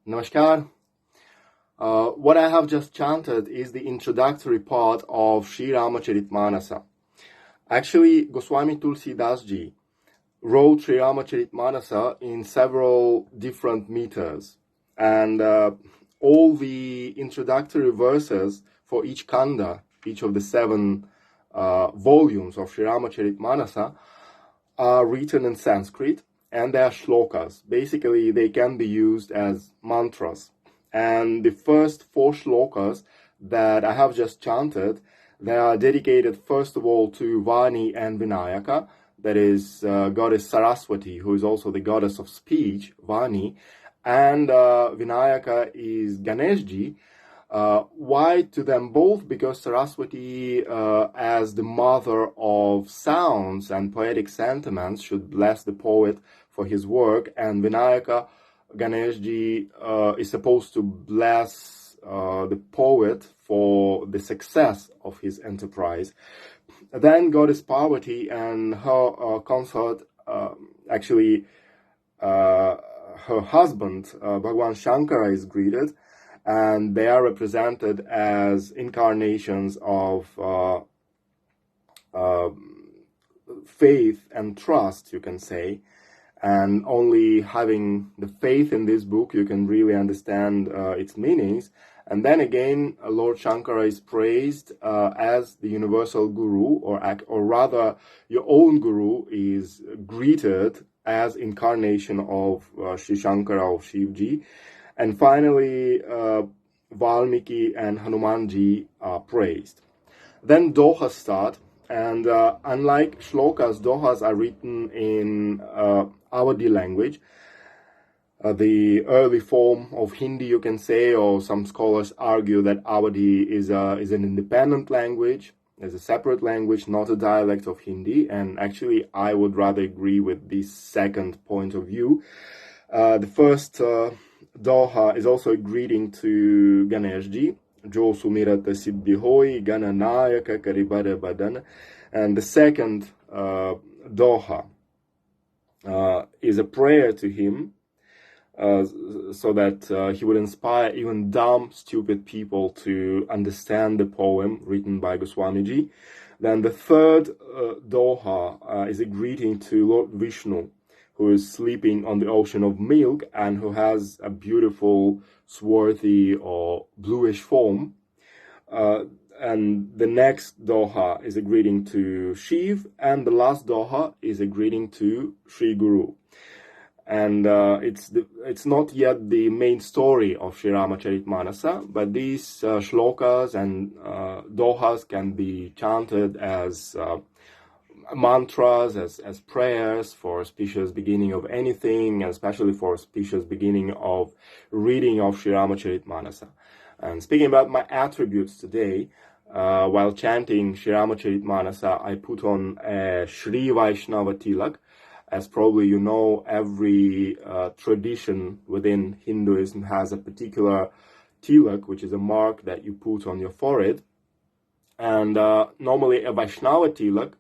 Namaskar. What I have just chanted is the introductory part of Sri Ramcharitmanas. Actually, Goswami Tulsidas Ji wrote Sri Ramcharitmanas in several different meters, and all the introductory verses for each kanda, each of the 7 volumes of Sri Ramcharitmanas, are written in Sanskrit, and they are shlokas. Basically, they can be used as mantras. And the first 4 shlokas that I have just chanted, they are dedicated first of all to Vani and Vinayaka, that is goddess Saraswati, who is also the goddess of speech, Vani, and Vinayaka is Ganeshji. Why to them both? Because Saraswati, as the mother of sounds and poetic sentiments, should bless the poet for his work, and Vinayaka, Ganeshji, is supposed to bless the poet for the success of his enterprise. Then goddess Parvati and her consort, her husband, Bhagwan Shankara, is greeted, and they are represented as incarnations of faith and trust, you can say. And only having the faith in this book, you can really understand its meanings. And then again, Lord Shankara is praised as the universal guru, or rather, your own guru is greeted as incarnation of Sri Shankara, of Shivji. And finally, Valmiki and Hanumanji are praised. Then dohas start, and unlike shlokas, dohas are written in Awadhi language, the early form of Hindi, you can say, or some scholars argue that Awadhi is an independent language, as a separate language, not a dialect of Hindi, and actually I would rather agree with this second point of view. The first doha is also a greeting to Ganeshji, Jo Sumirata Siddhi Hoi, Gananayaka Karibara Badan, and the second doha is a prayer to him, so that he would inspire even dumb, stupid people to understand the poem written by Goswamiji. Then the third doha is a greeting to Lord Vishnu, who is sleeping on the ocean of milk and who has a beautiful, swarthy or bluish form. And the next doha is a greeting to Shiv, and the last doha is a greeting to Sri Guru. And it's not yet the main story of Sri Ramcharitmanas, but these shlokas and dohas can be chanted as mantras, as prayers for auspicious beginning of anything, and especially for auspicious beginning of reading of Sri Ramcharitmanas. And speaking about my attributes today, while chanting Sri Ramcharitmanas, I put on a Sri Vaishnava tilak. As probably you know, every tradition within Hinduism has a particular tilak, which is a mark that you put on your forehead. And normally a Vaishnava tilak,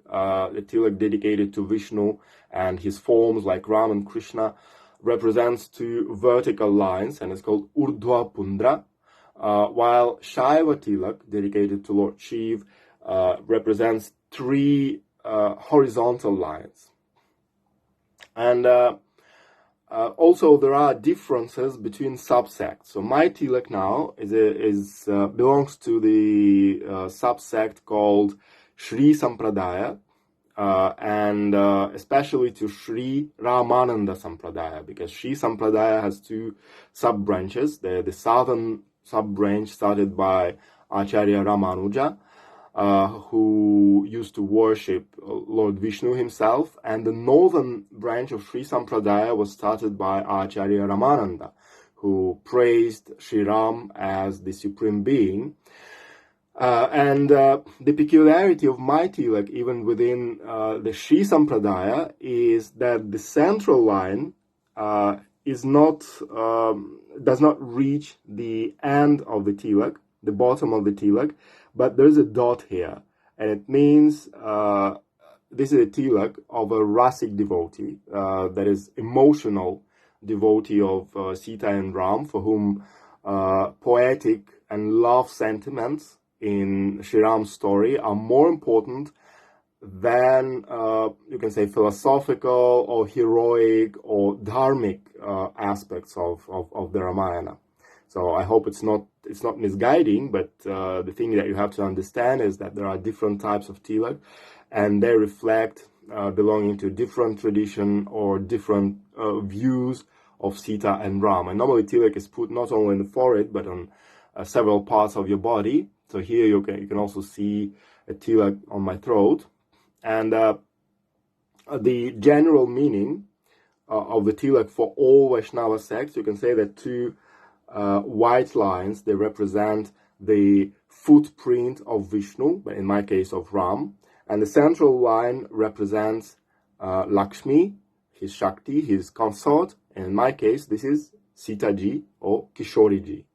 the tilak dedicated to Vishnu and his forms like Ram and Krishna, represents 2 vertical lines, and it's called Urdhva Pundra, while Shaiva tilak, dedicated to Lord Shiv, represents 3 horizontal lines. And also there are differences between subsects. So my tilak now belongs to the subsect called Shri Sampradaya, and especially to Shri Ramananda Sampradaya, because Shri Sampradaya has 2 sub-branches. The southern sub-branch started by Acharya Ramanuja, who used to worship Lord Vishnu himself, and the northern branch of Sri Sampradaya was started by Acharya Ramananda, who praised Sri Ram as the supreme being. And the peculiarity of my tilak, even within the Sri Sampradaya, is that the central line does not reach the end of the tilak, the bottom of the tilak, but there's a dot here, and it means this is a tilak of a rasic devotee that is emotional devotee of Sita and Ram, for whom poetic and love sentiments in Sri Ram's story are more important than, you can say, philosophical or heroic or dharmic aspects of the Ramayana. So I hope it's not misguiding, but the thing that you have to understand is that there are different types of tilak, and they reflect belonging to different tradition or different views of Sita and Ram. And normally tilak is put not only in the forehead but on several parts of your body. So here you can also see a tilak on my throat. And the general meaning of the tilak for all Vaishnava sects, you can say that two white lines, they represent the footprint of Vishnu, but in my case of Ram. And the central line represents Lakshmi, his Shakti, his consort. And in my case, this is Sita ji or Kishori ji.